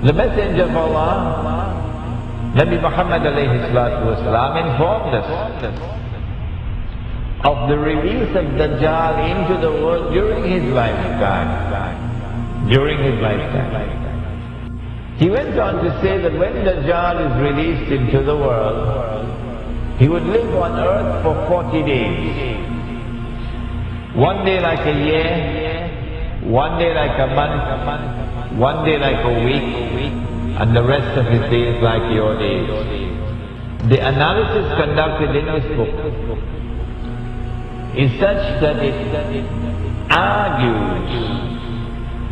The Messenger of Allah, Nabi Muhammad alayhi salatu wasalam, informed us of the release of Dajjal into the world during his lifetime. During his lifetime. He went on to say that when Dajjal is released into the world, he would live on earth for 40 days. One day like a year, one day like a month, one day like a week, and the rest of his days like your days. The analysis conducted in this book is such that it argues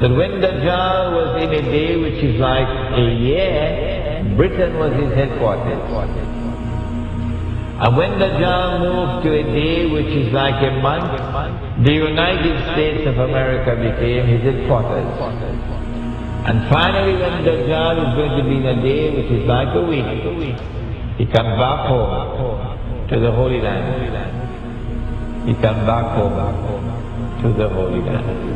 that when Dajjal was in a day which is like a year, Britain was his headquarters. And when Dajjal moved to a day which is like a month, the United States of America became his headquarters. And finally when Dajjal is going to be in a day which is like a week, he comes back home to the Holy Land. He comes back home to the Holy Land.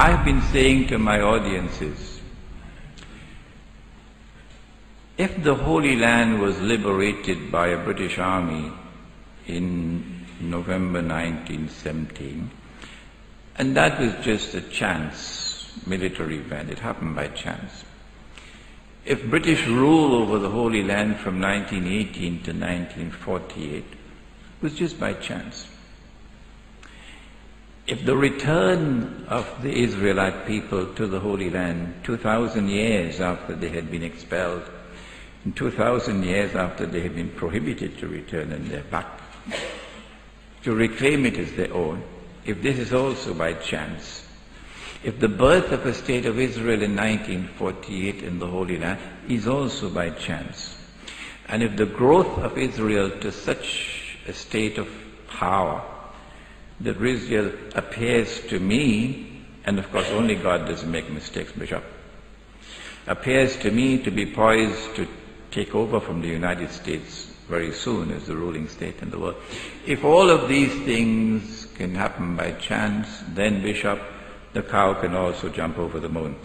I've been saying to my audiences, if the Holy Land was liberated by a British army in November 1917, and that was just a chance military event, it happened by chance. If British rule over the Holy Land from 1918 to 1948 was just by chance, if the return of the Israelite people to the Holy Land 2,000 years after they had been expelled, and 2,000 years after they had been prohibited to return and they're back, to reclaim it as their own, if this is also by chance, if the birth of a state of Israel in 1948 in the Holy Land is also by chance, and if the growth of Israel to such a state of power that Israel appears to me, and of course only God doesn't make mistakes, Bishop, appears to me to be poised to take over from the United States very soon as the ruling state in the world. If all of these things can happen by chance, then Bishop, the cow can also jump over the moon.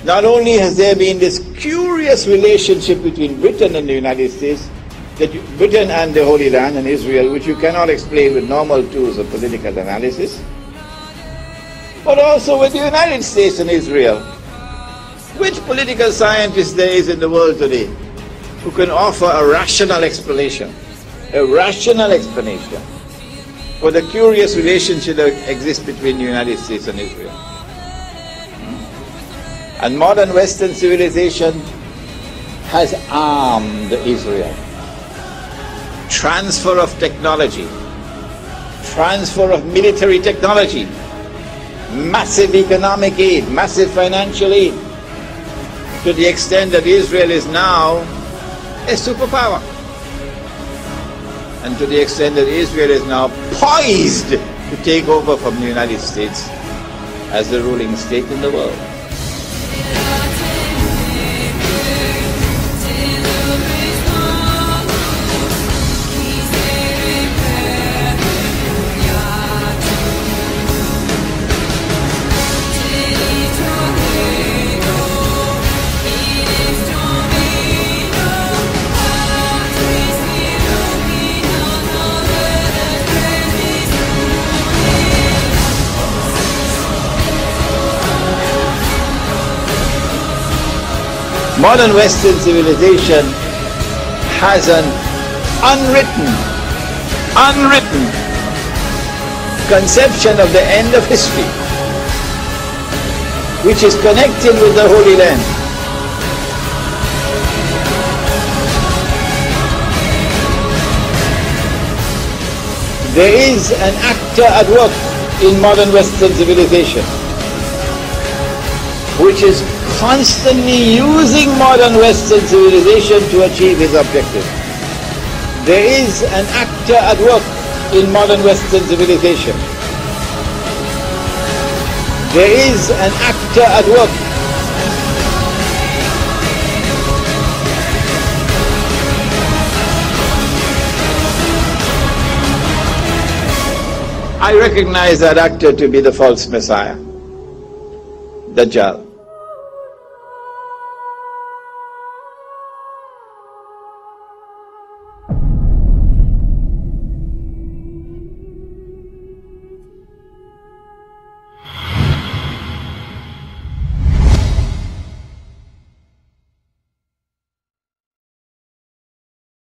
Not only has there been this curious relationship between Britain and the United States, Britain and the Holy Land and Israel, which you cannot explain with normal tools of political analysis, but also with the United States and Israel. Which political scientist there is in the world today who can offer a rational explanation for the curious relationship that exists between the United States and Israel? And modern Western civilization has armed Israel. Transfer of technology, transfer of military technology, massive economic aid, massive financial aid, to the extent that Israel is now a superpower. And to the extent that Israel is now poised to take over from the United States as the ruling state in the world. Modern Western civilization has an unwritten conception of the end of history, which is connected with the Holy Land. There is an actor at work in modern Western civilization, which is constantly using modern Western civilization to achieve his objective. There is an actor at work in modern Western civilization. There is an actor at work. I recognize that actor to be the false Messiah, Dajjal.